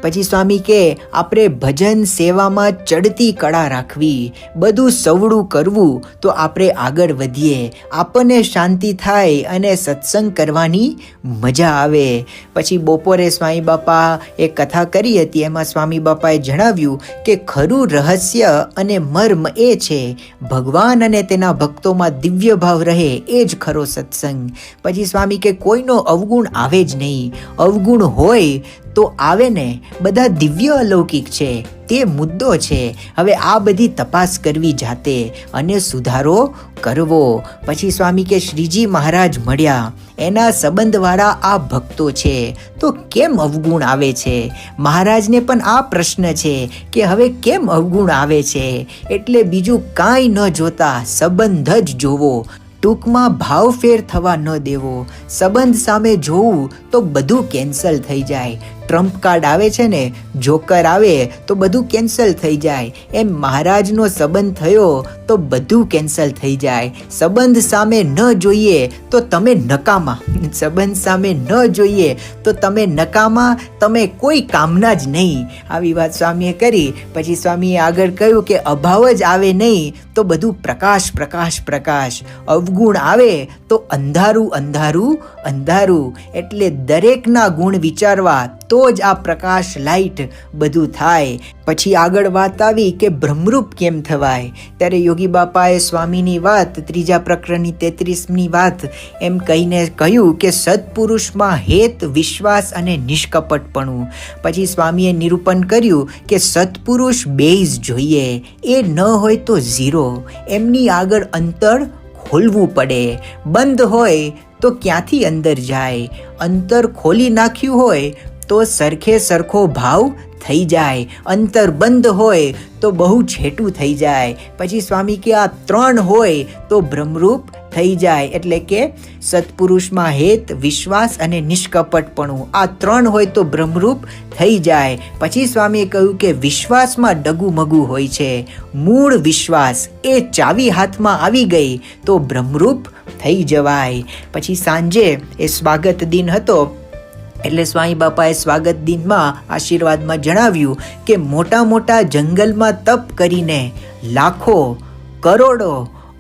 પછી સ્વામી કે આપણે ભજન સેવામાં ચડતી કળા રાખવી, બધું સવડું કરવું તો આપણે આગળ વધીએ, આપણને શાંતિ થાય અને સત્સંગ કરવાની મજા આવે. પછી બપોરે સ્વામી બાપા એક કથા કરી હતી, એમાં સ્વામી બાપાએ જણાવ્યું કે ખરું રહસ્ય અને મર્મ એ છે ભગવાન અને તેના ભક્તોમાં દિવ્ય ભાવ રહે એ જ ખરો સત્સંગ. પછી સ્વામી કે કોઈનો અવગુણ આવે જ નહીં, અવગુણ હોય તો આવે ને, બધા દિવ્ય અલૌકિક છે તે મુદ્દો છે. હવે આ બધી તપાસ કરવી જાતે અને સુધારો કરવો. પછી સ્વામી કે શ્રીજી મહારાજ મળ્યા, એના સંબંધવાળા આ ભક્તો છે તો કેમ અવગુણ આવે છે? મહારાજને પણ આ પ્રશ્ન છે કે હવે કેમ અવગુણ આવે છે? એટલે બીજું કાંઈ ન જોતા સંબંધ જ જોવો, ટૂંકમાં ભાવ ફેર થવા ન દેવો. સંબંધ સામે જોવું તો બધું કેન્સલ થઈ જાય. ટ્રમ્પ કાર્ડ આવે છે ને, જોકર આવે તો બધું કેન્સલ થઈ જાય, એમ મહારાજનો સંબંધ થયો તો બધું કેન્સલ થઈ જાય. સંબંધ સામે ન જોઈએ તો તમે નકામા, સંબંધ સામે ન જોઈએ તો તમે નકામા, તમે કોઈ કામના જ નહીં. આવી વાત સ્વામીએ કરી. પછી સ્વામીએ આગળ કહ્યું કે અભાવ જ આવે નહીં તો બધું પ્રકાશ પ્રકાશ પ્રકાશ, અવગુણ આવે તો અંધારું અંધારું અંધારું. એટલે દરેકના ગુણ વિચારવા તો જ આ પ્રકાશ લાઇટ બધું થાય. પછી આગળ વાત આવી કે બ્રહ્મરૂપ કેમ થવાય, ત્યારે યોગી બાપાએ સ્વામીની વાત, ત્રીજા પ્રકરણની 33મી વાત એમ કહીને કહ્યું કે સત્પુરુષમાં હેત, વિશ્વાસ અને નિષ્કપટપણું. પછી સ્વામીએ નિરૂપણ કર્યું કે સત્પુરુષ બેય જ જોઈએ, એ ન હોય તો ઝીરો. એમની આગળ અંતર ખોલવું પડે, બંધ હોય તો ક્યાંથી અંદર જાય? અંતર ખોલી નાખ્યું હોય તો સરખે સરખો ભાવ થઈ જાય, અંતર બંધ હોય તો બહુ છેટું થઈ જાય. પછી સ્વામી કે આ ત્રણ હોય તો બ્રહ્મરૂપ થઈ જાય. એટલે કે સત્પુરુષમાં હેત, વિશ્વાસ અને નિષ્કપટપણું, આ ત્રણ હોય તો બ્રહ્મરૂપ થઈ જાય. પછી સ્વામીએ કહ્યું કે વિશ્વાસમાં ડગુમગુ હોય છે, મૂળ વિશ્વાસ એ ચાવી હાથમાં આવી ગઈ તો બ્રહ્મરૂપ થઈ જવાય. પછી સાંજે એ સ્વાગત દિન હતો, એટલે સ્વામી બાપાએ સ્વાગત દિનમાં આશીર્વાદમાં જણાવ્યું કે મોટા મોટા જંગલમાં તપ કરીને લાખો, કરોડો,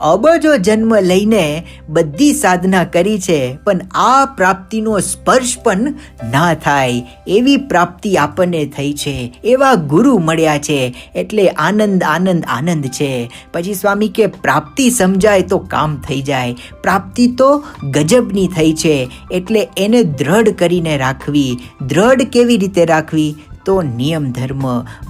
અબજો જન્મ લઈને બધી સાધના કરી છે, પણ આ પ્રાપ્તિનો સ્પર્શ પણ ના થાય એવી પ્રાપ્તિ આપણને થઈ છે, એવા ગુરુ મળ્યા છે, એટલે આનંદ આનંદ આનંદ છે. પછી સ્વામી કે પ્રાપ્તિ સમજાય તો કામ થઈ જાય, પ્રાપ્તિ તો ગજબની થઈ છે, એટલે એને દ્રઢ કરીને રાખવી. દ્રઢ કેવી રીતે રાખવી? તો નિયમ ધર્મ,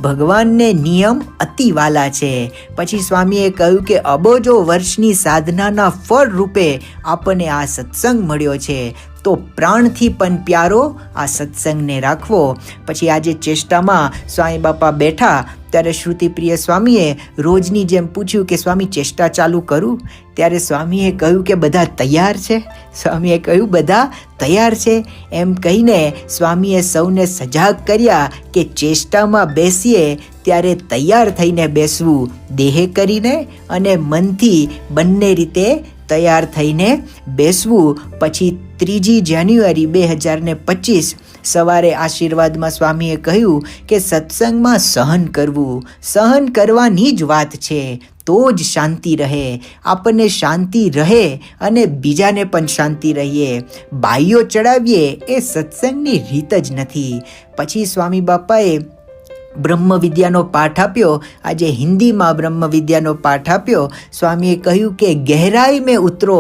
ભગવાનને નિયમ અતિ વાલા છે. પછી સ્વામીએ કહ્યું કે અબજો વર્ષની સાધનાના ફળ રૂપે આપણને આ સત્સંગ મળ્યો છે, તો પ્રાણથી પણ પ્યારો આ સત્સંગને રાખવો. પછી આજે ચેષ્ટામાં સ્વામી બાપા બેઠા ત્યારે શ્રુતિપ્રિય સ્વામીએ રોજની જેમ પૂછ્યું કે સ્વામી ચેષ્ટા ચાલુ કરું? ત્યારે સ્વામીએ કહ્યું કે બધા તૈયાર છે? સ્વામીએ કહ્યું બધા તૈયાર છે. એમ કહીને સ્વામીએ સૌને સજાગ કર્યા કે ચેષ્ટામાં બેસીએ ત્યારે તૈયાર થઈને બેસવું, દેહે કરીને અને મનથી બંને રીતે તૈયાર થઈને બેસવું. પછી 3 જાન્યુઆરી 2025 સવારે આશીર્વાદમાં સ્વામીએ કહ્યું કે સત્સંગમાં સહન કરવું, સહન કરવાની જ વાત છે તો જ શાંતિ રહે. આપણને શાંતિ રહે અને બીજાને પણ શાંતિ રહીએ. બાઈઓ ચડાવીએ એ સત્સંગની રીત જ નથી. પછી સ્વામી બાપાએ બ્રહ્મ વિદ્યાનો પાઠ આપ્યો. આજે હિન્દીમાં બ્રહ્મ વિદ્યાનો પાઠ આપ્યો. સ્વામીએ કહ્યું કે ગહેરાઈ મેં ઉતરો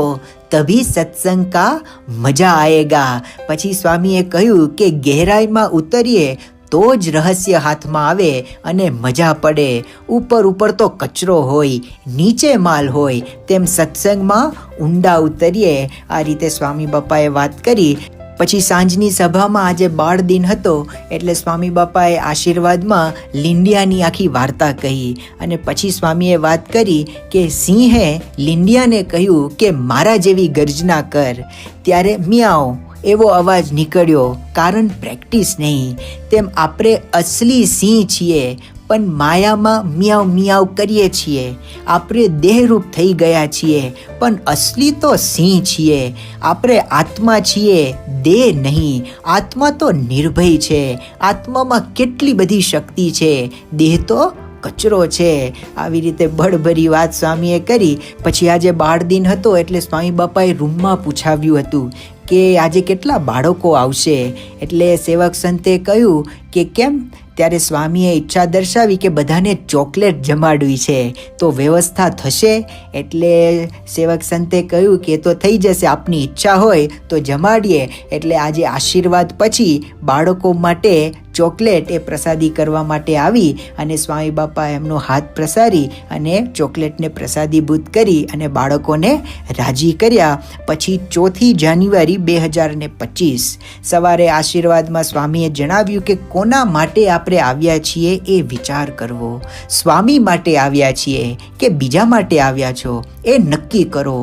તભી સત્સંગ કા મજા આયેગા. પછી સ્વામીએ કહ્યું કે ગહેરાઈમાં ઉતરીએ તો જ રહસ્ય હાથમાં આવે અને મજા પડે. ઉપર ઉપર તો કચરો હોય, નીચે માલ હોય, તેમ સત્સંગમાં ઊંડા ઉતરીએ. આ રીતે સ્વામી બાપાએ વાત કરી. પછી સાંજની સભામાં આજે બાળ દિન હતો, એટલે સ્વામી બાપાએ આશીર્વાદમાં લીંડિયાની આખી વાર્તા કહી. અને પછી સ્વામીએ વાત કરી કે સિંહે લીંડિયાને કહ્યું કે મારા જેવી ગર્જના કર. ત્યારે મિયાઓ એવો અવાજ નીકળ્યો, કારણ પ્રેક્ટિસ નહીં. તેમ આપણે અસલી સિંહ છીએ, પણ માયામાં મિયાવ મિયાવ કરીએ છીએ. આપણે દેહરૂપ થઈ ગયા છીએ, પણ અસલી તો સિંહ છીએ. આપણે આત્મા છીએ, દેહ નહીં. આત્મા તો નિર્ભય છે. આત્મામાં કેટલી બધી શક્તિ છે, દેહ તો કચરો છે. આવી રીતે બળભરી વાત સ્વામીએ કરી. પછી આજે બાળ દિન હતો એટલે સ્વામી બાપાએ રૂમમાં પૂછાવ્યું હતું કે આજે કેટલા બાળકો આવશે. એટલે સેવક સંતે કહ્યું કે કેમ? ત્યારે સ્વામીએ ઈચ્છા દર્શાવી કે બધાને ચોકલેટ જમાડવી છે, તો વ્યવસ્થા થશે? એટલે સેવક સંતે કહ્યું કે તો થઈ જશે, આપની ઈચ્છા હોય તો જમાડીએ. એટલે આજે આશીર્વાદ પછી બાળકો માટે ચોકલેટ એ પ્રસાદી કરવા માટે આવી અને સ્વામી બાપા એમનો હાથ પ્રસારી અને ચોકલેટને પ્રસાદીભૂત કરી અને બાળકોને રાજી કર્યા. પછી 4 જાન્યુઆરી 2025 સવારે આશીર્વાદમાં સ્વામીએ જણાવ્યું કે કોના માટે આપણે આવ્યા છીએ એ વિચાર કરવો. સ્વામી માટે આવ્યા છીએ કે બીજા માટે આવ્યા છો એ નક્કી કરો.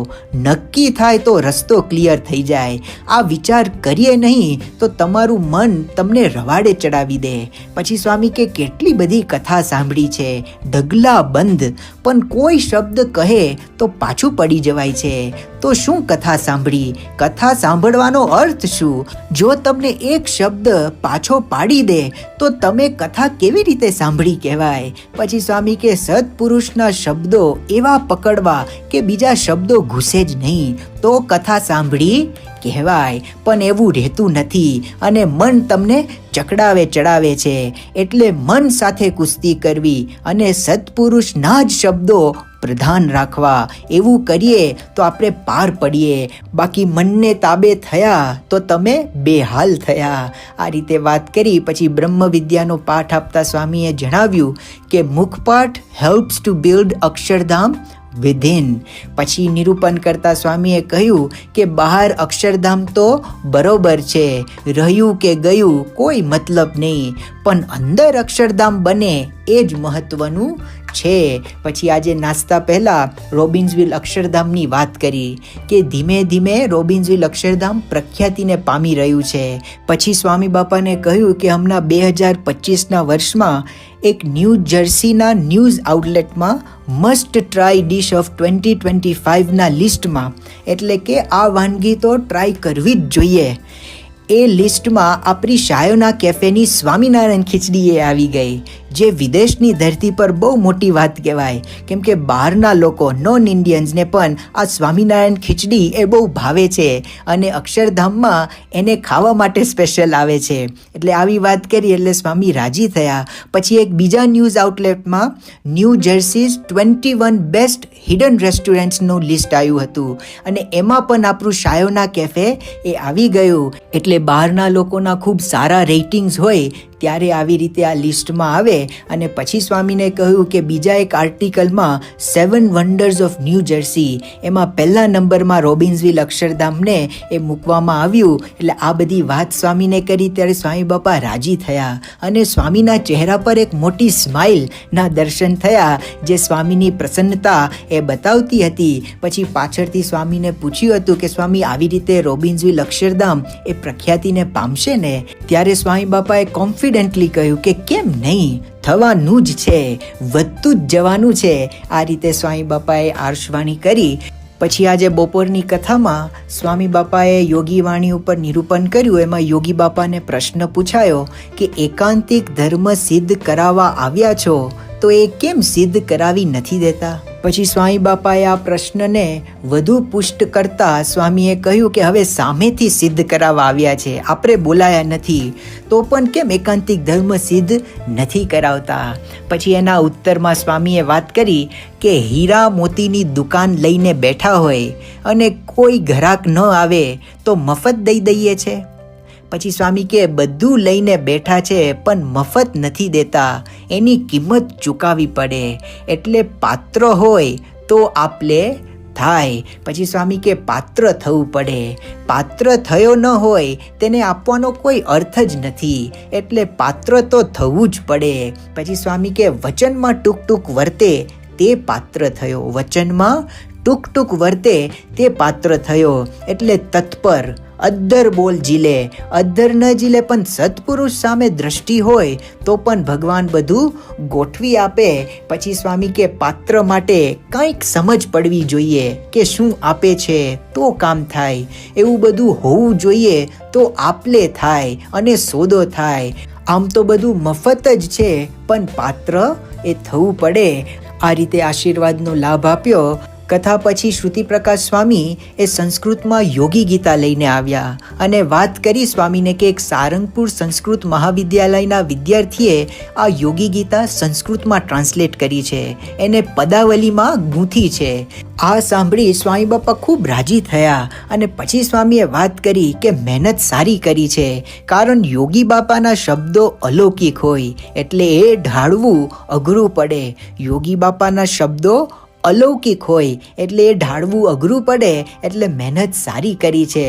નક્કી થાય તો રસ્તો ક્લિયર થઈ જાય. આ વિચાર કરીએ નહીં તો તમારું મન તમને રવાડે ચડાવી દે. પછી સ્વામી કે કેટલી બધી કથા સાંભળી છે, ઢગલા બંધ, પણ કોઈ શબ્દ કહે તો પાછું પડી જવાય છે. તો શું કથા સાંભળી? કથા સાંભળવાનો અર્થ શું? જો તમને એક શબ્દ પાછો પાડી દે તો તમે કથા કેવી રીતે સાંભળી કહેવાય? પછી સ્વામી કે સત્પુરુષના શબ્દો એવા પકડવા કે બીજા શબ્દો ઘૂસે જ નહીં તો કથા સાંભળી કહેવાય. પણ એવું રહેતું નથી અને મન તમને ચડાવે છે. એટલે મન સાથે કુસ્તી કરવી અને સત્પુરુષના જ શબ્દો પ્રધાન રાખવા. એવું કરીએ તો આપણે પાર પડીએ. બાકી મનને તાબે થયા તો તમે બેહાલ થયા. આ રીતે વાત કરી. પછી બ્રહ્મ વિદ્યાનો પાઠ આપતા સ્વામીએ જણાવ્યું કે મુખપાઠ helps to build Akshardham within. પછી નિરૂપણ કરતા સ્વામીએ કહ્યું કે બહાર અક્ષરધામ તો બરોબર છે, રહ્યું કે ગયું કોઈ મતલબ નહીં, પણ અંદર અક્ષરધામ બને એ જ મહત્વનું છે. પછી આજે નાસ્તા પહેલા રોબિન્સવિલ અક્ષરધામની વાત કરી કે ધીમે ધીમે રોબિન્સવિલ અક્ષરધામ પ્રખ્યાતિને પામી રહ્યું છે. પછી સ્વામી બાપાને કહ્યું કે હમણાં 2025ના વર્ષમાં એક ન્યૂ જર્સીના ન્યૂઝ આઉટલેટમાં મસ્ટ ટ્રાય ડિશ ઓફ 2025ના લિસ્ટમાં, એટલે કે આ વાનગી તો ટ્રાય કરવી જ જોઈએ, એ લિસ્ટમાં આપણી શાયોના કેફેની સ્વામિનારાયણ ખીચડી એ આવી ગઈ, જે વિદેશની ધરતી પર બહુ મોટી વાત કહેવાય. કેમ કે બહારના લોકો નોન ઇન્ડિયન્સને પણ આ સ્વામિનારાયણ ખીચડી એ બહુ ભાવે છે અને અક્ષરધામમાં એને ખાવા માટે સ્પેશિયલ આવે છે. એટલે આવી વાત કરી એટલે સ્વામી રાજી થયા. પછી એક બીજા ન્યૂઝ આઉટલેટમાં ન્યૂ જર્સીઝ 21 બેસ્ટ હિડન રેસ્ટોરન્ટ્સનું લિસ્ટ આવ્યું હતું અને એમાં પણ આપણું શાયોના કેફે એ આવી ગયું. એટલે બહારના લોકોના ખૂબ સારા રેટિંગ્સ હોય ત્યારે આવી રીતે આ લિસ્ટમાં આવે. અને પછી સ્વામીને કહ્યું કે બીજા એક આર્ટિકલમાં 7 વન્ડર્સ ઓફ ન્યૂ જર્સી, એમાં પહેલા નંબરમાં રોબિન્સવિલ અક્ષરધામને એ મૂકવામાં આવ્યું. એટલે આ બધી વાત સ્વામીને કરી ત્યારે સ્વામી બાપા રાજી થયા અને સ્વામીના ચહેરા પર એક મોટી સ્માઇલના દર્શન થયા, જે સ્વામીની પ્રસન્નતા એ બતાવતી હતી. પછી પાછળથી સ્વામીને પૂછ્યું હતું કે સ્વામી આવી રીતે રોબિન્સવિલ અક્ષરધામ એ પ્રખ્યાતિને પામશે ને? ત્યારે સ્વામી બાપાએ કોન્ફિડન્ટલી કહ્યું કે કેમ નહીં, થવાનું જ છે, વધતું જ જવાનું છે. આ રીતે સ્વામી બાપાએ આર્ષવાણી કરી. પછી આજે બપોરની કથામાં સ્વામી બાપાએ યોગી વાણી ઉપર નિરૂપણ કર્યું. એમાં યોગી બાપાને પ્રશ્ન પૂછાયો કે એકાંતિક ધર્મ સિદ્ધ કરાવવા આવ્યા છો તો એ કેમ સિદ્ધ કરાવી નથી દેતા? પછી સ્વામી બાપાએ આ પ્રશ્નને વધુ પુષ્ટ કરતા સ્વામીએ કહ્યું કે હવે સામેથી સિદ્ધ કરાવવા આવ્યા છે, આપણે બોલાયા નથી, તો પણ કેમ એકાંતિક ધર્મ સિદ્ધ નથી કરાવતા? પછી એના ઉત્તરમાં સ્વામીએ વાત કરી કે હીરા મોતીની દુકાન લઈને બેઠા હોય અને કોઈ ગ્રાહક ન આવે તો મફત દઈ દઈએ છે. પછી સ્વામી કે બધું લઈને બેઠા છે પણ મફત નથી દેતા, એની કિંમત ચૂકવવી પડે. એટલે પાત્ર હોય તો આપલે થાય. પછી સ્વામી કે પાત્ર થવું પડે, પાત્ર થયો ન હોય તેને આપવાનો કોઈ અર્થ જ નથી, એટલે પાત્ર તો થવું જ પડે. પછી સ્વામી કે વચનમાં ટૂંક ટૂંક વર્તે તે પાત્ર થયો, વચનમાં ટૂંક ટૂંક વર્તે તે પાત્ર થયો. એટલે તત્પર અદ્ધર બોલ ઝીલે, અદ્ધર ન ઝીલે પણ સત્પુરુષ સામે દ્રષ્ટિ હોય તો પણ ભગવાન બધું ગોઠવી આપે. પછી સ્વામી કે પાત્ર માટે કંઈક સમજ પડવી જોઈએ કે શું આપે છે તો કામ થાય, એવું બધું હોવું જોઈએ તો આપલે થાય અને સોદો થાય. આમ તો બધું મફત જ છે પણ પાત્ર એ થવું પડે. આ રીતે આશીર્વાદનો લાભ આપ્યો. કથા પછી શ્રુતિપ્રકાશ સ્વામી એ સંસ્કૃતમાં યોગી ગીતા લઈને આવ્યા અને વાત કરી સ્વામીને કે એક સારંગપુર સંસ્કૃત મહાવિદ્યાલયના વિદ્યાર્થીએ આ યોગી ગીતા સંસ્કૃતમાં ટ્રાન્સલેટ કરી છે, એને પદાવલીમાં ગૂંથી છે. આ સાંભળી સ્વામી બાપા ખૂબ રાજી થયા અને પછી સ્વામીએ વાત કરી કે મહેનત સારી કરી છે, કારણ યોગી બાપાના શબ્દો અલૌકિક હોય એટલે એ ઢાળવું અઘરું પડે. યોગી બાપાના શબ્દો અલૌકિક હોય એટલે એ ઢાળવું અઘરું પડે એટલે મહેનત સારી કરી છે.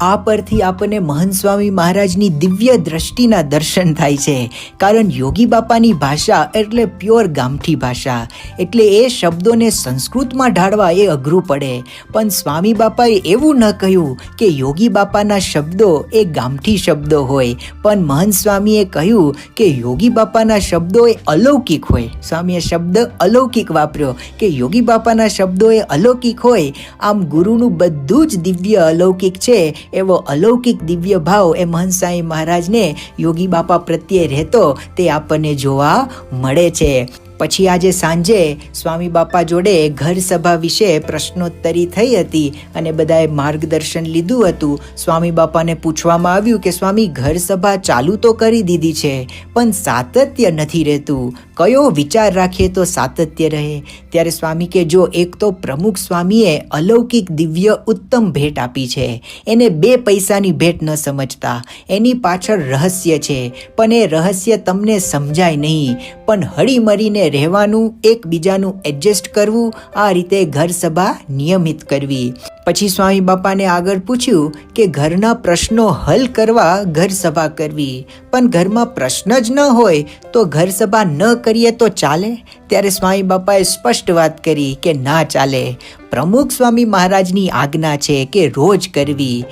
આ પરથી આપણને મહંત સ્વામી મહારાજની દિવ્ય દ્રષ્ટિના દર્શન થાય છે, કારણ યોગી બાપાની ભાષા એટલે પ્યોર ગામઠી ભાષા, એટલે એ શબ્દોને સંસ્કૃતમાં ઢાળવા એ અઘરું પડે. પણ સ્વામી બાપાએ એવું ન કહ્યું કે યોગી બાપાના શબ્દો એ ગામઠી શબ્દો હોય, પણ મહંત સ્વામીએ કહ્યું કે યોગી બાપાના શબ્દો એ અલૌકિક હોય. સ્વામીએ શબ્દ અલૌકિક વાપર્યો કે યોગી બાપાના શબ્દો એ અલૌકિક હોય. આમ ગુરુનું બધું જ દિવ્ય અલૌકિક છે, એવો અલૌકિક દિવ્ય ભાવ એ મહંત સ્વામી મહારાજને યોગી બાપા પ્રત્યે રહેતો તે આપણને જોવા મળે છે. પછી આજે સાંજે સ્વામી બાપા જોડે ઘર સભા વિશે પ્રશ્નોત્તરી થઈ હતી અને બધાએ માર્ગદર્શન લીધું હતું. સ્વામી બાપાને પૂછવામાં આવ્યું કે સ્વામી ઘર સભા ચાલુ તો કરી દીધી છે પણ સાતત્ય નથી રહેતું, કયો વિચાર રાખીએ તો સાતત્ય રહે? ત્યારે સ્વામી કે જો એક તો પ્રમુખ સ્વામીએ અલૌકિક દિવ્ય ઉત્તમ ભેટ આપી છે, એને 2 પૈસાની ભેટ ન સમજતા, એની પાછળ રહસ્ય છે, પણ એ રહસ્ય તમને સમજાય નહીં. પણ હળીમળીને રહેવાનું, એકબીજાનું એડજસ્ટ કરવું, આ રીતે ઘર સભા નિયમિત કરવી. પછી સ્વામી બાપાને આગળ પૂછ્યું કે ઘરના પ્રશ્નો હલ કરવા ઘર સભા કરવી, પણ ઘરમાં પ્રશ્ન જ ન હોય તો ઘર સભા ન કરીએ તો ચાલે? ત્યારે સ્વામી બાપાએ સ્પષ્ટ વાત કરી કે ના ચાલે. પ્રમુખ સ્વામી મહારાજની આજ્ઞા છે કે રોજ કરવી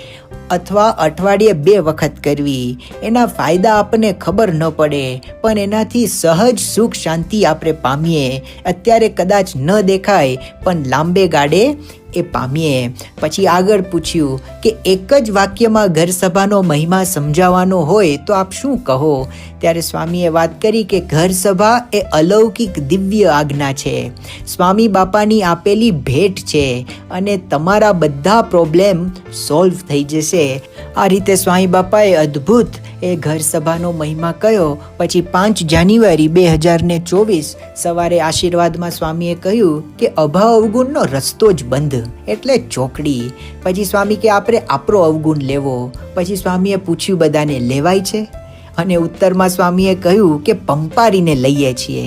અથવા અઠવાડિયે 2 વખત કરવી. એના ફાયદા આપણને ખબર ન પડે પણ એનાથી સહજ સુખ શાંતિ આપણે પામીએ. અત્યારે કદાચ ન દેખાય પણ લાંબે ગાળે એ પામીએ. પછી આગળ પૂછ્યું કે એક જ વાક્યમાં ઘર સભાનો મહિમા સમજાવવાનો હોય તો આપ શું કહો? ત્યારે સ્વામીએ વાત કરી કે ઘર સભા એ અલૌકિક દિવ્ય આજ્ઞા છે, સ્વામી બાપાની આપેલી ભેટ છે અને તમારા બધા પ્રોબ્લેમ સોલ્વ થઈ જશે. આ રીતે સ્વામી બાપાએ અદ્ભુત એ ઘર સભાનો મહિમા કયો. પછી 5 જાન્યુઆરી 2024 સવારે આશીર્વાદમાં સ્વામીએ કહ્યું કે અભાવ અવગુણનો રસ્તો જ બંધ એટલે ચોકડી. પછી સ્વામી કે આપણે આપણો અવગુણ લેવો. પછી સ્વામીએ પૂછ્યું બધાને લેવાય છે? અને ઉત્તરમાં સ્વામીએ કહ્યું કે પંપારીને લઈએ છીએ.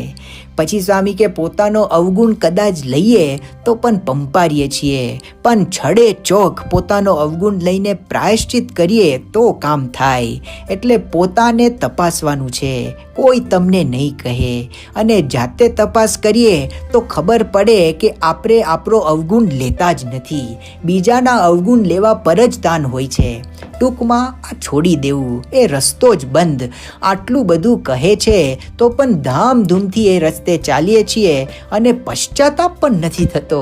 પછી સ્વામી કે પોતાનો અવગુણ કદાચ લઈએ તો પણ પંપારીએ છીએ, પણ છડે ચોક પોતાનો અવગુણ લઈને પ્રાયશ્ચિત કરીએ તો કામ થાય. એટલે પોતાને તપાસવાનું છે, કોઈ તમને નહીં કહે, અને જાતે તપાસ કરીએ તો ખબર પડે કે આપણે આપણો અવગુણ લેતા જ નથી, બીજાના અવગુણ લેવા પર જ તાન હોય છે. ટૂંકમાં આ છોડી દેવું એ રસ્તો જ બંધ. આટલું બધું કહે છે તો પણ ધામધૂમથી એ રસ્તે ચાલીએ છીએ અને પશ્ચાતાપ પણ નથી થતો.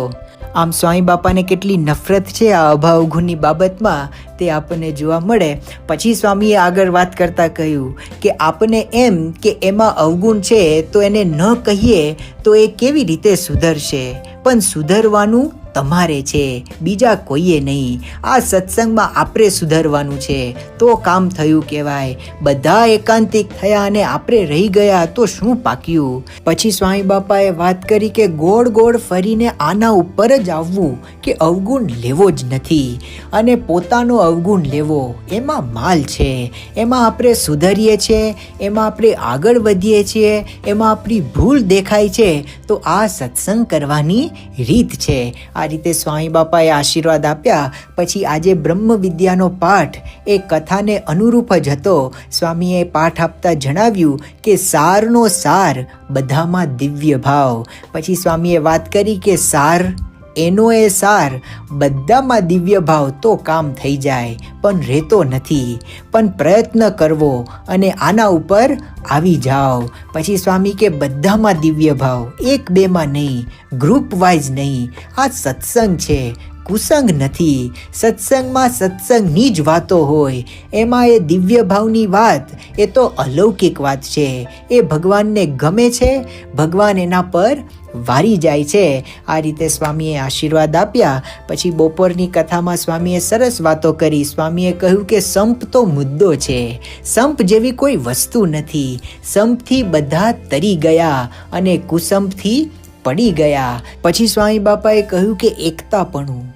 આમ સ્વામી બાપાને કેટલી નફરત છે આ અભાવ અવગુણની બાબતમાં તે આપણને જોવા મળે. પછી સ્વામીએ આગળ વાત કરતા કહ્યું કે આપને એમ કે એમાં અવગુણ છે તો એને ન કહીએ તો એ કેવી રીતે સુધરશે? પણ સુધરવાનું તમારે છે, બીજા કોઈએ નહીં. આ સત્સંગમાં આપણે સુધરવાનું છે તો કામ થયું કહેવાય. બધા એકાંતિક થયા અને આપણે રહી ગયા તો શું પાક્યું? પછી સ્વામી બાપાએ વાત કરી કે ગોળ ગોળ ફરીને આના ઉપર જ આવવું કે અવગુણ લેવો જ નથી અને પોતાનો અવગુણ લેવો એમાં માલ છે, એમાં આપણે સુધરીએ છીએ, એમાં આપણે આગળ વધીએ છીએ, એમાં આપણી ભૂલ દેખાય છે. તો આ સત્સંગ કરવાની રીત છે. આ રીતે સ્વામી બાપાએ આશીર્વાદ આપ્યા. પછી આજે બ્રહ્મ વિદ્યાનો પાઠ એ કથાને અનુરૂપ જ હતો. સ્વામીએ પાઠ આપતા જણાવ્યું કે સારનો સાર બધામાં દિવ્ય ભાવ. પછી સ્વામીએ વાત કરી કે સાર એનો એ સાર, બધામાં દિવ્ય ભાવ તો કામ થઈ જાય, પણ રહેતો નથી. પણ પ્રયત્ન કરવો અને આના ઉપર આવી જાઓ. પછી સ્વામી કે બધામાં દિવ્ય ભાવ, એક બેમાં નહીં, ગ્રુપ વાઇઝ નહીં. આ સત્સંગ છે, કુસંગ નથી. સત્સંગમાં સત્સંગની જ વાતો હોય. એમાં એ દિવ્ય ભાવની વાત, એ તો અલૌકિક વાત છે. એ ભગવાનને ગમે છે, ભગવાન એના પર વારી જાય છે. આ રીતે સ્વામીએ આશીર્વાદ આપ્યા. પછી બપોરની કથામાં સ્વામીએ સરસ વાતો કરી. સ્વામીએ કહ્યું કે સંપ તો મુદ્દો છે, સંપ જેવી કોઈ વસ્તુ નથી. સંપથી બધા તરી ગયા અને કુસંપથી પડી ગયા. પછી સ્વામી બાપાએ કહ્યું કે એકતાપણું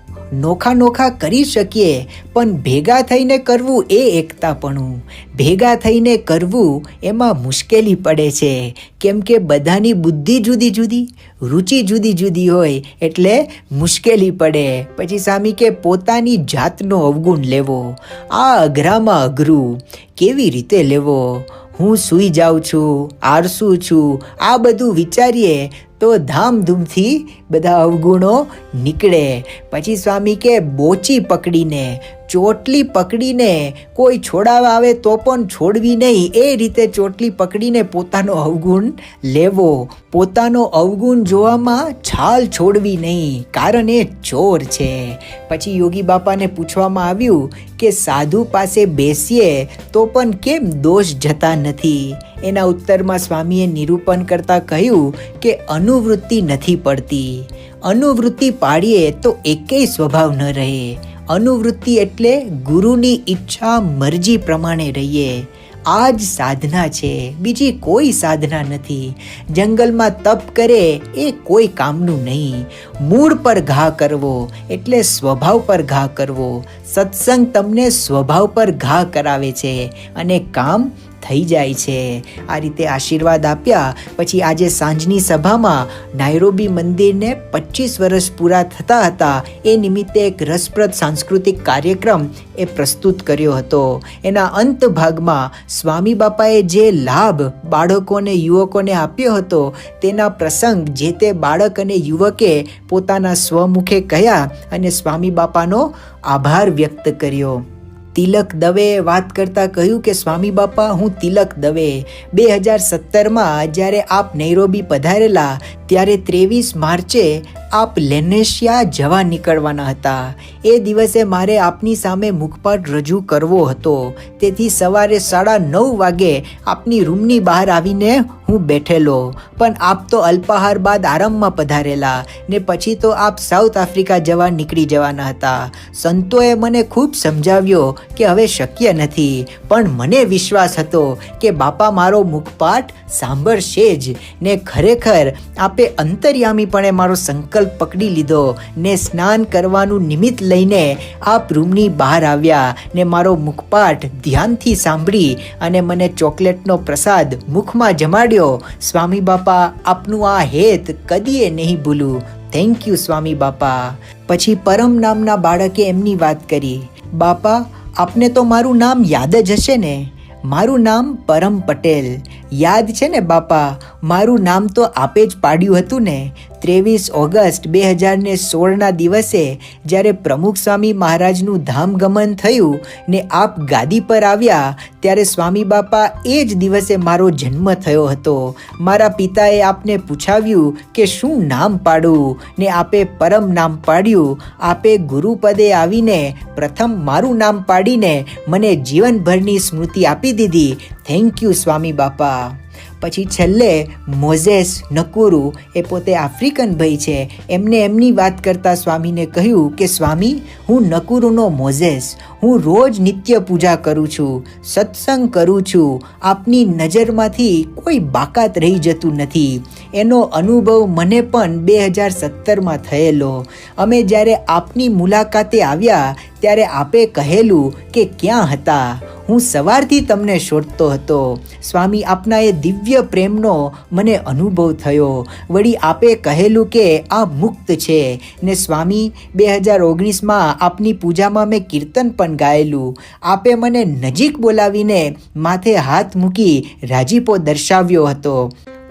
નોખા નોખા કરી શકીએ, પણ ભેગા થઈને કરવું એ એકતાપણું. ભેગા થઈને કરવું એમાં મુશ્કેલી પડે છે, કેમ કે બધાની બુદ્ધિ જુદી જુદી, રુચિ જુદી જુદી હોય, એટલે મુશ્કેલી પડે. પછી સ્વામી કે પોતાની જાતનો અવગુણ લેવો, આ અઘરામાં અઘરું કેવી રીતે લેવો? હું સૂઈ જાઉં છું, આળસું છું, આ બધું વિચારીએ તો ધામધૂમથી બધા અવગુણો નીકળે. પછી સ્વામી કે બોચી પકડીને, ચોટલી પકડીને કોઈ છોડાવવા આવે તો પણ છોડવી નહીં, એ રીતે ચોટલી પકડીને પોતાનો અવગુણ લેવો. પોતાનો અવગુણ જોવામાં છાલ છોડવી નહીં, કારણ એ ચોર છે. પછી યોગી બાપાને પૂછવામાં આવ્યું કે સાધુ પાસે બેસીએ તો પણ કેમ દોષ જતા નથી? એના ઉત્તરમાં સ્વામીએ નિરૂપણ કરતા કહ્યું કે અનુવૃત્તિ નથી પડતી. અનુવૃત્તિ પાડીએ તો એકેય સ્વભાવ ન રહે. અનુવૃત્તિ એટલે ગુરુની ઈચ્છા મરજી પ્રમાણે રહીએ. આ જ સાધના છે, બીજી કોઈ સાધના નથી. જંગલમાં તપ કરે એ કોઈ કામનું નહીં. મૂળ પર ઘા કરવો એટલે સ્વભાવ પર ઘા કરવો. સત્સંગ તમને સ્વભાવ પર ઘા કરાવે છે અને કામ થઈ જાય છે. આ રીતે આશીર્વાદ આપ્યા. પછી આજે સાંજની સભામાં નાયરોબી મંદિરને 25 વર્ષ પૂરા થતા હતા. એ નિમિત્તે એક રસપ્રદ સાંસ્કૃતિક કાર્યક્રમ એ પ્રસ્તુત કર્યો હતો. એના અંત ભાગમાં સ્વામી બાપાએ જે લાભ બાળકોને યુવકોને આપ્યો હતો, તેના પ્રસંગ જે તે બાળક અને યુવકે પોતાના સ્વમુખે કહ્યા અને સ્વામી બાપાનો આભાર વ્યક્ત કર્યો. તિલક દવેએ વાત કરતા કહ્યું કે સ્વામી બાપા, હું તિલક દવે 2017માં જ્યારે આપ નૈરોબી પધારેલા ત્યારે 23 માર્ચે આપ લેનેશિયા જવા નીકળવાના હતા. એ દિવસે મારે આપની સામે મુખપાટ રજૂ કરવો હતો. તેથી સવારે 9:30 વાગે આપની રૂમની બહાર આવીને હું બેઠેલો, પણ આપ તો અલ્પાહાર બાદ આરામમાં પધારેલા ને પછી તો આપ સાઉથ આફ્રિકા જવા નીકળી જવાના હતા. સંતોએ મને ખૂબ સમજાવ્યો કે હવે શક્ય નથી, પણ મને વિશ્વાસ હતો કે બાપા મારો મુખપાટ સાંભળશે જ. ને ખરેખર આપે અંતર્યામીપણે મારો સંકલ્પ પકડી લીધો ને સ્નાન કરવાનું નિમિત્ત લઈને આપ રૂમની બહાર આવ્યા ને મારો મુખપાઠ ધ્યાનથી સાંભળી અને મને ચોકલેટનો પ્રસાદ મુખમાં જમાડ્યો. સ્વામી બાપા, આપનું આ હેત કદીએ નહીં ભૂલું. થેન્ક યુ સ્વામી બાપા. પછી પરમ નામના બાળકે એમની વાત કરી. બાપા, આપને તો મારું નામ યાદ જ હશે ને? મારું નામ પરમ પટેલ. યાદ છે ને બાપા? મારું નામ તો આપે જ પાડ્યું હતું ને. 23 ઓગસ્ટ 2016ના દિવસે જ્યારે પ્રમુખ સ્વામી મહારાજનું ધામગમન થયું ને આપ ગાદી પર આવ્યા, ત્યારે સ્વામી બાપા એ જ દિવસે મારો જન્મ થયો હતો. મારા પિતાએ આપને પૂછાવ્યું કે શું નામ પાડું, ને આપે પરમ નામ પાડ્યું. આપે ગુરુપદે આવીને પ્રથમ મારું નામ પાડીને મને જીવનભરની સ્મૃતિ આપી દીધી. થેન્ક યુ સ્વામી બાપા. પછી છેલ્લે મોઝેસ નકુરુ, એ પોતે આફ્રિકન ભાઈ છે, એમને એમની વાત કરતા સ્વામીને કહ્યું કે સ્વામી, હું નકુરુનો મોઝેસ. હું રોજ નિત્ય પૂજા કરું છું, સત્સંગ કરું છું. આપની નજરમાંથી કોઈ બાકાત રહી જતું નથી. એનો અનુભવ મને પણ 2017માં થયેલો. અમે જ્યારે આપની મુલાકાતે આવ્યા ત્યારે આપે કહેલું કે ક્યાં હતા? હું સવારથી તમને શોધતો હતો. સ્વામી, આપના એ દિવ્ય પ્રેમનો મને અનુભવ થયો. વળી આપે કહેલું કે આ મુક્ત છે. ને સ્વામી, 2019માં આપની પૂજામાં મેં કીર્તન પણ ગાયેલું. આપે મને નજીક બોલાવીને માથે હાથ મૂકી રાજીપો દર્શાવ્યો હતો.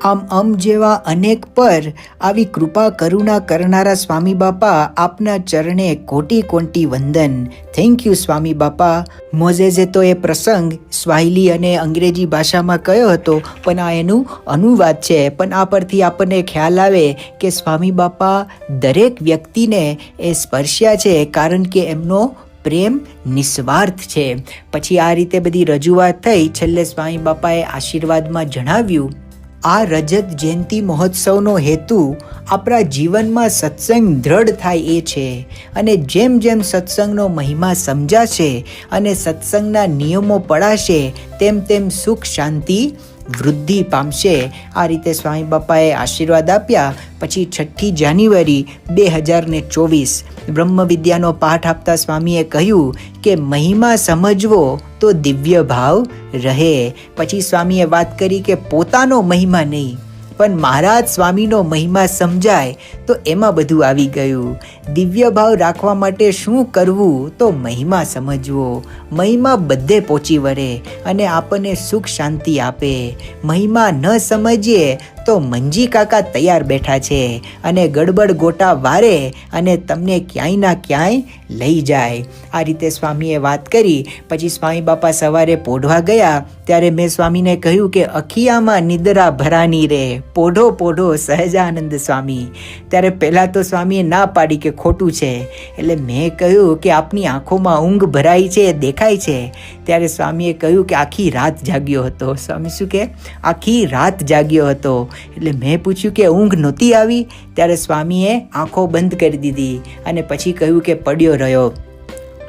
આમ જેવા અનેક પર આવી કૃપા કરુણા કરનારા સ્વામી બાપા આપના ચરણે કોટી કોટી વંદન. થેન્ક યુ સ્વામી બાપા. મોઝેઝે તો એ પ્રસંગ સ્વાહિલી અને અંગ્રેજી ભાષામાં કયો હતો, પણ આ એનું અનુવાદ છે. પણ આ પરથી આપણને ખ્યાલ આવે કે સ્વામી બાપા દરેક વ્યક્તિને એ સ્પર્શ્યા છે, કારણ કે એમનો પ્રેમ નિસ્વાર્થ છે. પછી આ રીતે બધી રજૂઆત થઈ. છેલ્લે સ્વામી બાપાએ આશીર્વાદમાં જણાવ્યું, આ રજત જયંતિ મહોત્સવનો હેતુ આપણા જીવનમાં સત્સંગ દ્રઢ થાય એ છે. અને જેમ જેમ સત્સંગનો મહિમા સમજાશે અને સત્સંગના નિયમો પડાશે, તેમ તેમ સુખ શાંતિ વૃદ્ધિ પામશે. આ રીતે સ્વામી બાપાએ આશીર્વાદ આપ્યા. પછી 6 જાન્યુઆરી 2024 બ્રહ્મ વિદ્યાનો પાઠ આપતા સ્વામીએ કહ્યું કે મહિમા સમજવો તો દિવ્ય ભાવ રહે. પછી સ્વામીએ વાત કરી કે પોતાનો મહિમા નહીં, પણ મહારાજ સ્વામીનો મહિમા સમજાય તો એમાં બધું આવી ગયું. દિવ્ય ભાવ રાખવા માટે શું કરવું? તો મહિમા સમજવો. મહિમા બધે પહોંચી વળે અને આપણને સુખ શાંતિ આપે. મહિમા ન સમજીએ તો મંજી કાકા તૈયાર બેઠા છે અને ગડબડ ગોટા વારે અને તમને ક્યાંય ના ક્યાંય લઈ જાય. આ રીતે સ્વામીએ વાત કરી. પછી સ્વામી બાપા સવારે પોઢવા ગયા ત્યારે મેં સ્વામીને કહ્યું કે અખિયામાં નિદ્રા ભરાની રે, પોઢો પોઢો સહજાનંદ સ્વામી. ત્યારે પહેલાં તો સ્વામીએ ના પાડી કે ખોટું છે. એટલે મેં કહ્યું કે આપની આંખોમાં ઊંઘ ભરાઈ છે, દેખાય છે. ત્યારે સ્વામીએ કહ્યું કે આખી રાત જાગ્યો હતો. સ્વામી શું કે આખી રાત જાગ્યો હતો. એટલે મેં પૂછ્યું કે ઊંઘ નહોતી આવી? ત્યારે સ્વામીએ આંખો બંધ કરી દીધી અને પછી કહ્યું કે પડ્યો રહ્યો.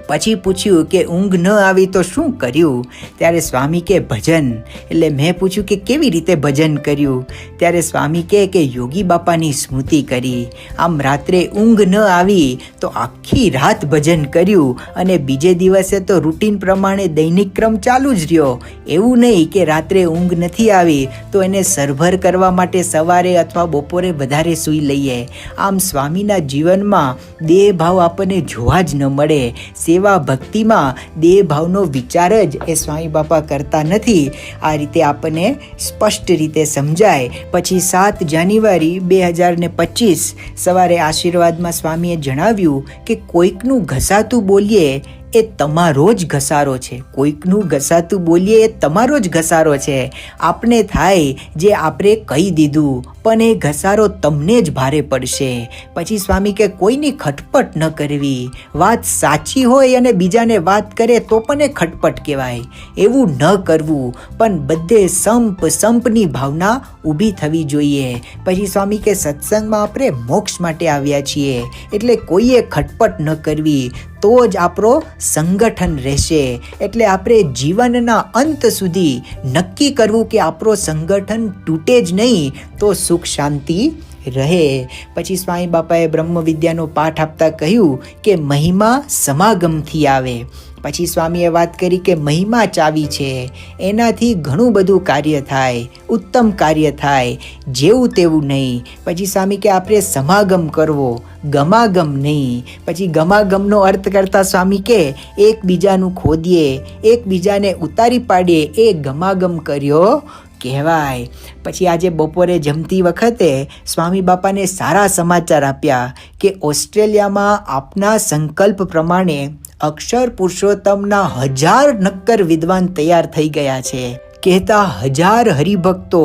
પછી પૂછ્યું કે ઊંઘ ન આવી તો શું કર્યું? ત્યારે સ્વામી કે ભજન. એટલે મેં પૂછ્યું કે કેવી રીતે ભજન કર્યું? ત્યારે સ્વામી કે યોગી બાપાની સ્મૃતિ કરી. આમ રાત્રે ઊંઘ ન આવી તો આખી રાત ભજન કર્યું અને બીજે દિવસે તો રૂટીન પ્રમાણે દૈનિક ક્રમ ચાલુ જ રહ્યો. એવું નહીં કે રાત્રે ઊંઘ નથી આવી તો એને સરભર કરવા માટે સવારે અથવા બપોરે વધારે સૂઈ લઈએ. આમ સ્વામીના જીવનમાં દેહ ભાવ આપણને જોવા જ ન મળે. સેવા ભક્તિમાં દેહ ભાવનો વિચાર જ એ સ્વામી બાપા કરતા નથી. આ રીતે આપણને સ્પષ્ટ રીતે સમજાય. પછી 7 જાન્યુઆરી 2025 સવારે આશીર્વાદમાં સ્વામીએ જણાવ્યું કે કોઈકનું ઘસાતું બોલીએ એ તમારો જ ઘસારો છે. કોઈકનું ઘસાતું બોલીએ એ તમારો જ ઘસારો છે. આપને થાય જે આપણે કહી દીધું, પણ એ ઘસારો તમને જ ભારે પડશે. પછી સ્વામી કે કોઈની ખટપટ ન કરવી. વાત સાચી હોય અને બીજાને વાત કરે તો પણ એ ખટપટ કહેવાય. એવું ન કરવું, પણ બધે સંપની ભાવના ઊભી થવી જોઈએ. પછી સ્વામી કે સત્સંગમાં આપણે મોક્ષ માટે આવ્યા છીએ, એટલે કોઈએ ખટપટ ન કરવી, તો જ આપણો સંગઠન રહેશે. એટલે આપણે જીવનના અંત સુધી નક્કી કરવું કે આપણો સંગઠન તૂટે જ નહીં, તો સુખ શાંતિ રહે. પછી સ્વામી બાપાએ બ્રહ્મ વિદ્યાનો પાઠ આપતા કહ્યું કે મહિમા સમાગમથી આવે. પછી સ્વામીએ વાત કરી કે મહિમા ચાવી છે, એનાથી ઘણું બધું કાર્ય થાય, ઉત્તમ કાર્ય થાય, જેવું તેવું નહીં. પછી સ્વામી કે આપણે સમાગમ કરવો, ગમાગમ નહીં. પછી ગમાગમનો અર્થ કરતા સ્વામી કે એકબીજાનું ખોદીએ, એકબીજાને ઉતારી પાડીએ, એ ગમાગમ કર્યો કહેવાય. પછી આજે બપોરે જમતી વખતે સ્વામી બાપાને સારા સમાચાર આપ્યા કે ઓસ્ટ્રેલિયામાં આપના સંકલ્પ પ્રમાણે અક્ષર પુરુષોત્તમના 1000 નક્કર વિદ્વાન તૈયાર થઈ ગયા છે. કહેતા 1000 હરિભક્તો,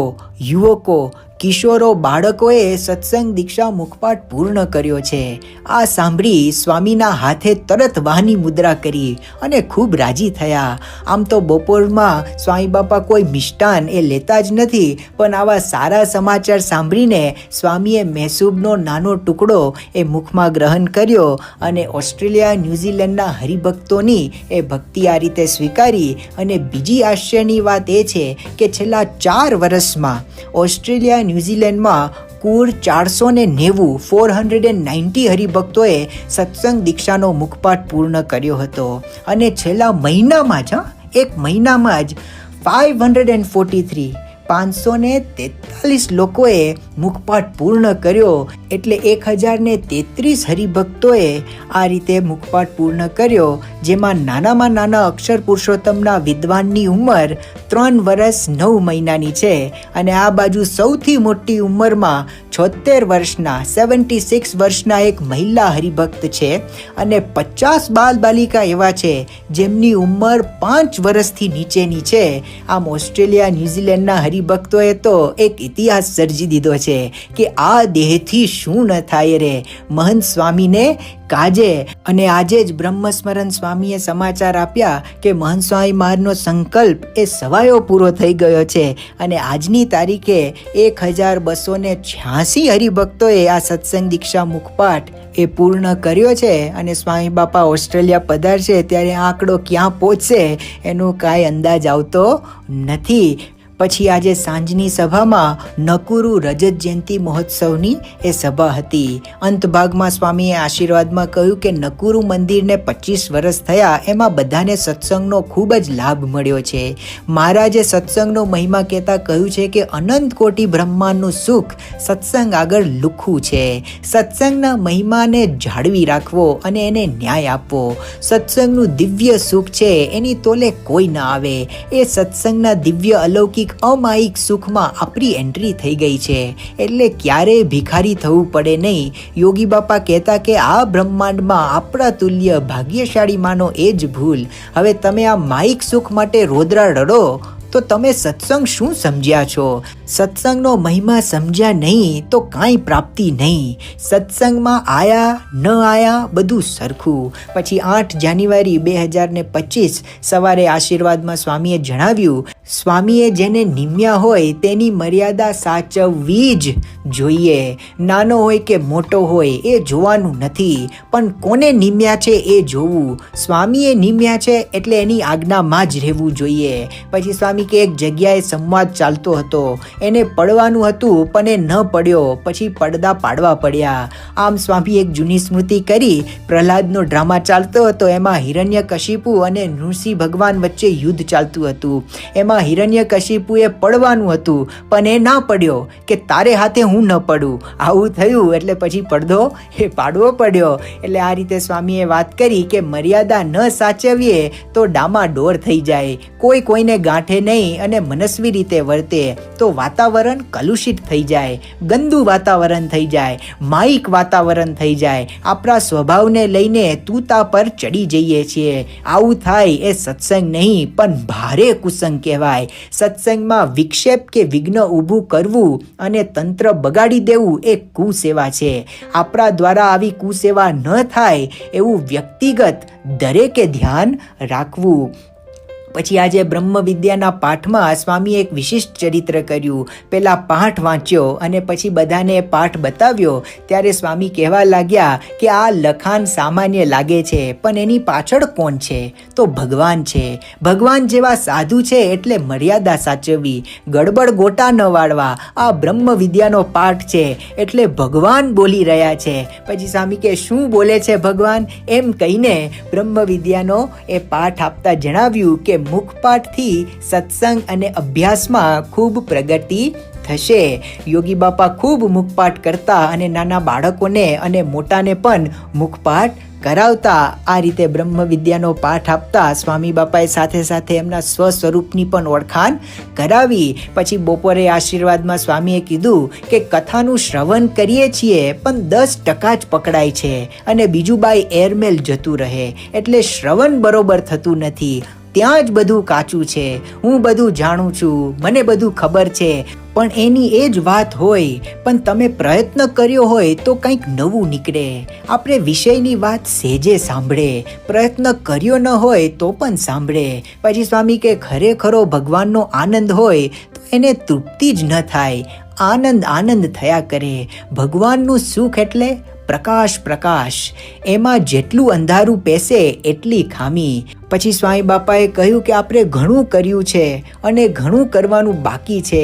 યુવકો, કિશોરો, બાળકોએ સત્સંગ દીક્ષા મુખપાઠ પૂર્ણ કર્યો છે. આ સાંભળી સ્વામીના હાથે તરત વાહની મુદ્રા કરી અને ખૂબ રાજી થયા. આમ તો બપોરમાં સ્વામી બાપા કોઈ મિષ્ટાન એ લેતા જ નથી, પણ આવા સારા સમાચાર સાંભળીને સ્વામીએ મૈસૂબનો નાનો ટુકડો એ મુખમાં ગ્રહણ કર્યો અને ઓસ્ટ્રેલિયા ન્યૂઝીલેન્ડના હરિભક્તોની એ ભક્તિ આ રીતે સ્વીકારી. અને બીજી આશ્ચર્યની વાત એ છે કે છેલ્લા 4 વર્ષમાં ઓસ્ટ્રેલિયા ન્યૂઝીલેન્ડમાં કુલ 490 હરિભક્તોએ સત્સંગ દીક્ષાનો મુખપાઠ પૂર્ણ કર્યો હતો. અને છેલ્લા મહિનામાં જ એક મહિનામાં જ 543 543 લોકોએ મુખપાઠ પૂર્ણ કર્યો. એટલે 1033 હરિભક્તોએ આ રીતે મુખપાઠ પૂર્ણ કર્યો, જેમાં નાનામાં નાના અક્ષર પુરુષોત્તમના વિદ્વાનની ઉંમર 3 વર્ષ 9 મહિનાની છે. અને આ બાજુ સૌથી મોટી ઉંમરમાં 76 વર્ષના 76 વર્ષના એક મહિલા હરિભક્ત છે. અને 50 બાલ બાલિકા એવા છે જેમની ઉંમર 5 વર્ષથી નીચેની છે. આમ ઓસ્ટ્રેલિયા ન્યૂઝીલેન્ડના હરિભક્તોએ તો એક ઇતિહાસ સર્જી દીધો છે કે આ દેહથી શું ન થાય રે, મહંત સ્વામીને કાજે. અને આજે જ બ્રહ્મસ્મરણ સ્વામીએ સમાચાર આપ્યા કે મહંત સ્વામી મહારાજનો સંકલ્પ એ સવાયો પૂરો થઈ ગયો છે. અને આજની તારીખે 1286 હરિભક્તોએ આ સત્સંગ દીક્ષા મુખપાઠ એ પૂર્ણ કર્યો છે. અને સ્વામી બાપા ઓસ્ટ્રેલિયા પધારશે ત્યારે આંકડો ક્યાં પહોંચશે એનો કાંઈ અંદાજ આવતો નથી. પછી આજે સાંજની સભામાં નકુરુ રજત જયંતિ મહોત્સવની એ સભા હતી. અંત ભાગમાં સ્વામીએ આશીર્વાદમાં કહ્યું કે નકુરુ મંદિરને 25 વર્ષ થયા, એમાં બધાને સત્સંગનો ખૂબ જ લાભ મળ્યો છે. મહારાજે સત્સંગનો મહિમા કહેતા કહ્યું છે કે અનંત કોટી બ્રહ્માંડનું સુખ સત્સંગ આગળ લુખ્ખું છે. સત્સંગના મહિમાને જાળવી રાખવો અને એને ન્યાય આપવો. સત્સંગનું દિવ્ય સુખ છે, એની તોલે કોઈ ના આવે. એ સત્સંગના દિવ્ય અલૌકિક અમાયિક સુખમાં આપણી એન્ટ્રી થઈ ગઈ છે, એટલે ક્યારેય ભિખારી થવું પડે નહીં. યોગી બાપા કહેતા કે આ બ્રહ્માંડમાં આપણા તુલ્ય ભાગ્યશાળી માનો એ જ ભૂલ. હવે તમે આ માયિક સુખ માટે રોદરા રડો તો તમે સત્સંગ શું સમજ્યા છો? સત્સંગનો મહિમા સમજ્યા નહીં તો કાંઈ પ્રાપ્તિ નહીં. સત્સંગમાં આયા ન આયા બધું સરખું. પછી 8 જાન્યુઆરી 2025 સવારે આશીર્વાદમાં સ્વામીએ જણાવ્યું, સ્વામીએ જેને નિમ્યા હોય તેની મર્યાદા સાચવવી જ જોઈએ. નાનો હોય કે મોટો હોય એ જોવાનું નથી, પણ કોને નિમ્યા છે એ જોવું. સ્વામીએ નિમ્યા છે એટલે એની આજ્ઞામાં જ રહેવું જોઈએ. પછી સ્વામી કે એક જગ્યાએ સંવાદ ચાલતો હતો, એને પડવાનું હતું પણ એ ન પડ્યો, પછી પડદા પાડવા પડ્યા. આમ સ્વામી એક જૂની સ્મૃતિ કરી. પ્રહલાદનો ડ્રામા ચાલતો હતો, એમાં હિરણ્યકશિપુ અને નૃસિંહ ભગવાન વચ્ચે યુદ્ધ ચાલતું હતું. એમાં હિરણ્યકશિપુએ પડવાનું હતું પણ એ ના પડ્યો કે તારે હાથે હું ન પડું. આવું થયું એટલે પછી પડદો એ પાડવો પડ્યો. એટલે આ રીતે સ્વામીએ વાત કરી કે મર્યાદા ન સાચવીએ તો ડામા ડોર થઈ જાય. કોઈ કોઈને ગાંઠે નહીં અને મનસ્વી રીતે વર્તે તો વાતાવરણ કલુષિત થઈ જાય, ગંદુ વાતાવરણ થઈ જાય, માયિક વાતાવરણ થઈ જાય. આપણા સ્વભાવને લઈને તૂતા પર ચડી જઈએ છીએ. આવું થાય એ સત્સંગ નહીં પણ ભારે કુસંગ કહેવાય. સત્સંગમાં વિક્ષેપ કે વિઘ્ન ઊભું કરવું અને તંત્ર બગાડી દેવું એ કુસેવા છે. આપણા દ્વારા આવી કુસેવા ન થાય એવું વ્યક્તિગત દરેકે ધ્યાન રાખવું. પછી આજે બ્રહ્મ વિદ્યાના પાઠમાં સ્વામીએ એક વિશિષ્ટ ચરિત્ર કર્યું. પહેલા પાઠ વાંચ્યો અને પછી બધાને પાઠ બતાવ્યો ત્યારે સ્વામી કહેવા લાગ્યા કે આ લખાણ સામાન્ય લાગે છે પણ એની પાછળ કોણ છે? તો ભગવાન છે. ભગવાન જેવા સાધુ છે એટલે મર્યાદા સાચવવી, ગડબડ ગોટા ન વાળવા. આ બ્રહ્મ વિદ્યાનો પાઠ છે એટલે ભગવાન બોલી રહ્યા છે. પછી સ્વામી કે શું બોલે છે ભગવાન? એમ કહીને બ્રહ્મ વિદ્યાનો એ પાઠ આપતા જણાવ્યું કે મુખપાઠથી સત્સંગ અને અભ્યાસમાં ખૂબ પ્રગતિ થશે. યોગી બાપા ખૂબ મુખપાઠ કરતા અને નાના બાળકોને અને મોટાને પણ મુખપાઠ કરાવતા. આ રીતે બ્રહ્મ વિદ્યાનો પાઠ આપતા સ્વામી બાપાએ સાથે સાથે એમના સ્વસ્વરૂપની પણ ઓળખાણ કરાવી. પછી બપોરે આશીર્વાદમાં સ્વામીએ કીધું કે કથાનું શ્રવણ કરીએ છીએ પણ 10% જ પકડાય છે અને બીજું બાય એરમેલ જતું રહે, એટલે શ્રવણ બરોબર થતું નથી. ત્યાં જ બધું કાચું છે. હું બધું જાણું છું, મને બધું ખબર છે, પણ એની એ જ વાત હોય પણ તમે પ્રયત્ન કર્યો હોય તો કંઈક નવું નીકળે. આપણે વિષયની વાત સહેજે સાંભળે, પ્રયત્ન કર્યો ન હોય તો પણ સાંભળે. પછી સ્વામી કે ખરેખરો ભગવાનનો આનંદ હોય તો એને તૃપ્તિ જ ન થાય, આનંદ આનંદ થયા કરે. ભગવાનનું સુખ એટલે પ્રકાશ પ્રકાશ. એમાં જેટલું અંધારું પેસે એટલી ખામી. પછી સ્વામી બાપાએ કહ્યું કે આપણે ઘણું કર્યું છે અને ઘણું કરવાનું બાકી છે.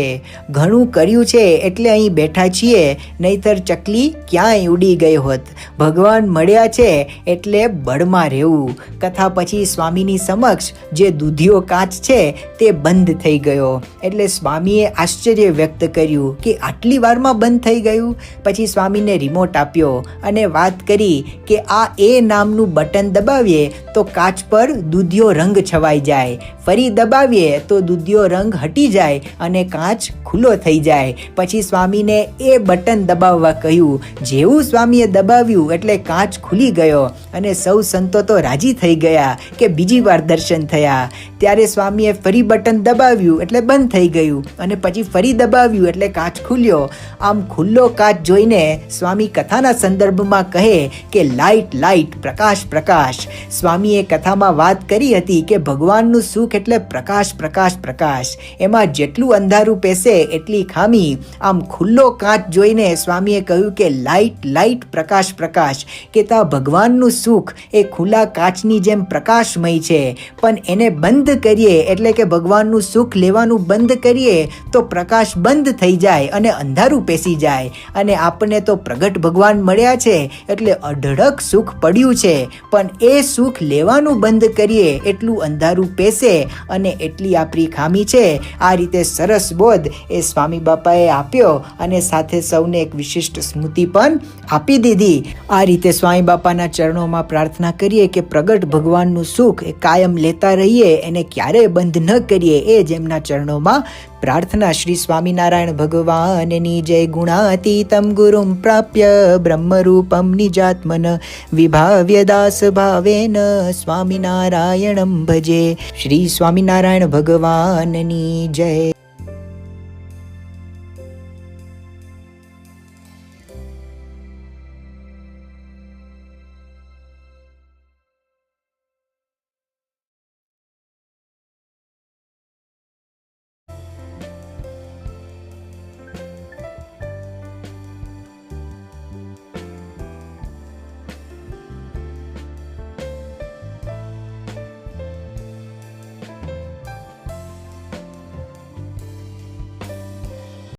ઘણું કર્યું છે એટલે અહીં બેઠા છીએ, નહીતર ચકલી ક્યાંય ઉડી ગઈ હોત. ભગવાન મળ્યા છે એટલે બળમાં રહેવું. કથા પછી સ્વામીની સમક્ષ જે દૂધિયો કાચ છે તે બંધ થઈ ગયો. એટલે સ્વામીએ આશ્ચર્ય વ્યક્ત કર્યું કે આટલી વારમાં બંધ થઈ ગયું. પછી સ્વામીને રિમોટ આપ્યો અને વાત કરી કે આ એ નામનું બટન દબાવીએ તો કાચ પર દૂધિયો રંગ છવાઈ જાય, ફરી દબાવીએ તો દૂધિયો રંગ હટી જાય અને કાચ ખુલ્લો થઈ જાય. પછી સ્વામીને એ બટન દબાવવા કહ્યું. જેવું સ્વામીએ દબાવ્યું એટલે કાચ ખુલી ગયો અને સૌ સંતો તો રાજી થઈ ગયા કે બીજી વાર દર્શન થયા. ત્યારે સ્વામીએ ફરી બટન દબાવ્યું એટલે બંધ થઈ ગયું અને પછી ફરી દબાવ્યું એટલે કાચ ખુલ્યો. આમ ખુલ્લો કાચ જોઈને સ્વામી કથાના સંદર્ભમાં કહે કે લાઇટ લાઇટ, પ્રકાશ પ્રકાશ. સ્વામીએ કથામાં વાત કરી હતી કે ભગવાનનું સુખ એટલે પ્રકાશ પ્રકાશ પ્રકાશ. એમાં જેટલું અંધારું પેસે એટલી ખામી. આમ ખુલ્લો કાચ જોઈને સ્વામીએ કહ્યું કે લાઇટ લાઇટ, પ્રકાશ પ્રકાશ, કે તા ભગવાનનું સુખ એ ખુલ્લા કાચની જેમ પ્રકાશમય છે. પણ એને બંધ કરીએ એટલે કે ભગવાનનું સુખ લેવાનું બંધ કરીએ તો પ્રકાશ બંધ થઈ જાય અને અંધારું પેસી જાય. અને આપણને તો પ્રગટ ભગવાન મળ્યા છે એટલે અઢળક સુખ પડ્યું છે, પણ એ સુખ લેવાનું બંધ કરીએ એટલું અંધારું પેસે અને એટલી આપણી ખામી છે. આ રીતે સરસ બોધ એ સ્વામી બાપાએ આપ્યો અને સાથે સૌને એક વિશિષ્ટ સ્મૃતિ પણ આપી દીધી. આ રીતે સ્વામી બાપાના ચરણોમાં પ્રાર્થના કરીએ કે પ્રગટ ભગવાનનું સુખ એ કાયમ લેતા રહીએ, એને ક્યારેય બંધ ન કરીએ. એ જ એમના ચરણોમાં પ્રાર્થના. શ્રી સ્વામિનારાયણ ભગવાનની જય. ગુણાતીતમ ગુરુમ પ્રાપ્ય બ્રહ્મરૂપમ નિજાત્મન વિભાવ્ય દાસ ભાવેન સ્વામિનારાયણમ ભજે. શ્રી સ્વામિનારાયણ ભગવાનની જય.